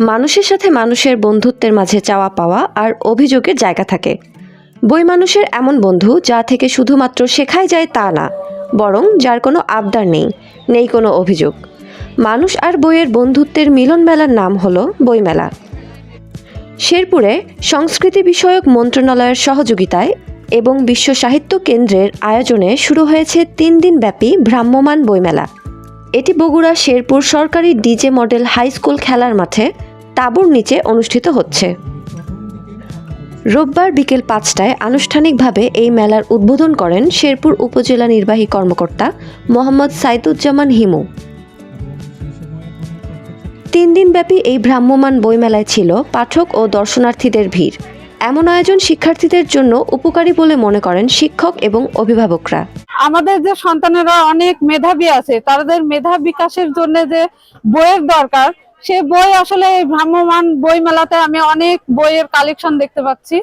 মানুষের সাথে মানুষের বন্ধুত্বের মাঝে চাওয়া পাওয়া আর অভিযোগের জায়গা থাকে। বই মানুষের এমন বন্ধু যা থেকে শুধুমাত্র শেখাই যায় তা না, বরং যার কোনো আবদার নেই, নেই কোনো অভিযোগ। মানুষ আর বইয়ের বন্ধুত্বের মিলন মেলার নাম হলো বইমেলা। শেরপুরে সংস্কৃতি বিষয়ক মন্ত্রণালয়ের সহযোগিতায় এবং বিশ্ব সাহিত্য কেন্দ্রের আয়োজনে শুরু হয়েছে 3 দিনব্যাপী ভ্রাম্যমাণ বইমেলা। এটি বগুড়া শেরপুর সরকারি ডিজে মডেল হাই স্কুল খেলার মাঠে তাঁবুর নিচে অনুষ্ঠিত হচ্ছে। রোববার বিকেল 5টায় আনুষ্ঠানিকভাবে এই মেলার উদ্বোধন করেন শেরপুর উপজেলা নির্বাহী কর্মকর্তা মোহাম্মদ সাইদুজ্জামান হিমু। 3 দিনব্যাপী এই ভ্রাম্যমাণ বইমেলায় ছিল পাঠক ও দর্শনার্থীদের ভিড়। এমন আয়োজন শিক্ষার্থীদের জন্য উপকারী বলে মনে করেন শিক্ষক এবং অভিভাবকরা। আমাদের যে সন্তানেরা অনেক মেধাবী আছে, তাদের মেধা বিকাশের জন্য যে বইয়ের দরকার, সে বই আসলে এই ভ্রাম্যমাণ বই মেলাতে আমি অনেক বইয়ের কালেকশন দেখতে পাচ্ছি।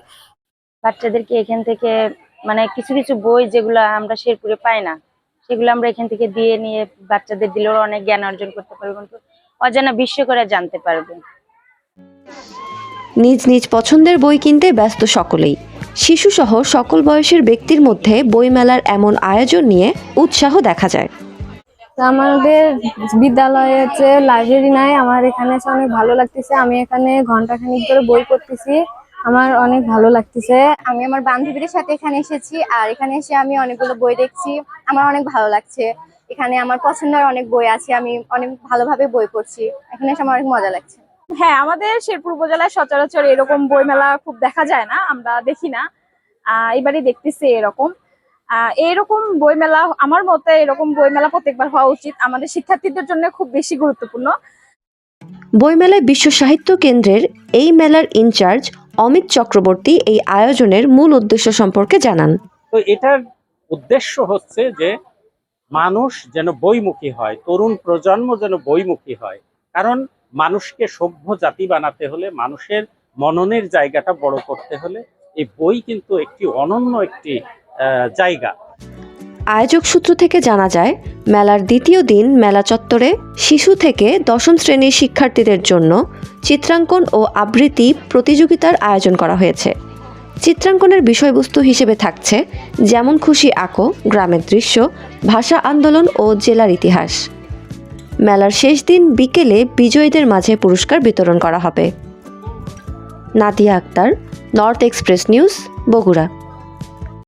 বাচ্চাদেরকে এখান থেকে মানে কিছু কিছু বই যেগুলো আমরা শেরপুরে পাই না, সেগুলো আমরা এখান থেকে দিয়ে নিয়ে বাচ্চাদের দিলেও অনেক জ্ঞান অর্জন করতে পারবে, কিন্তু অজানা বিশ্ব করে জানতে পারবে। নিজ নিজ পছন্দের বই কিনতে ব্যস্ত সকলেই। শিশুসহ সকল বয়সের ব্যক্তির মধ্যে বইমেলার এমন আয়োজন নিয়ে উৎসাহ দেখা যায়। আমাদের বিদ্যালয়ে যে লাইব্রেরি নাই, আমার এখানে এসে অনেক ভালো লাগতেছে। আমি এখানে ঘন্টাখানিক ধরে বই পড়তেছি, আমার অনেক ভালো লাগতেছে। আমি আমার বান্ধবীদের সাথে এখানে এসেছি, আর এখানে এসে আমি অনেকগুলো বই দেখছি, আমার অনেক ভালো লাগছে। এখানে আমার পছন্দের অনেক বই আছে, আমি অনেক ভালোভাবে বই পড়ছি, এখানে এসে আমার অনেক মজা লাগছে। হ্যাঁ, আমাদের শেরপুর উপজেলায় সচরাচর এরকম বই মেলা খুব দেখা যায় না, আমরা দেখি না। এবারই দেখতেছি এইরকম বইমেলা। আমার মতে এরকম বইমেলা প্রত্যেকবার হওয়া উচিত, আমাদের শিক্ষার্থীদের জন্য খুব বেশি গুরুত্বপূর্ণ। বইমেলায় বিশ্ব সাহিত্য কেন্দ্রের এই মেলার ইনচার্জ অমিত চক্রবর্তী এই আয়োজনের মূল উদ্দেশ্য সম্পর্কে জানান। তো এটার উদ্দেশ্য হচ্ছে যে মানুষ যেন বইমুখী হয়, তরুণ প্রজন্ম যেন বইমুখী হয়। কারণ মানুষকে সভ্য জাতি বানাতে হলে, মানুষের মননের জায়গাটা বড় করতে হলে এই বই কিন্তু একটি অনন্য একটি জায়গা। আয়োজক সূত্র থেকে জানা যায়, মেলার দ্বিতীয় দিন মেলা চত্বরে শিশু থেকে 10ম শ্রেণীর শিক্ষার্থীদের জন্য চিত্রাঙ্কন ও আবৃত্তি প্রতিযোগিতার আয়োজন করা হয়েছে। চিত্রাঙ্কনের বিষয়বস্তু হিসেবে থাকছে যেমন খুশি আঁকো, গ্রামের দৃশ্য, ভাষা আন্দোলন ও জেলার ইতিহাস। মেলার শেষ দিন বিকেলে বিজয়ীদের মাঝে পুরস্কার বিতরণ করা হবে। Nadia Akter, North Express News, Bogura.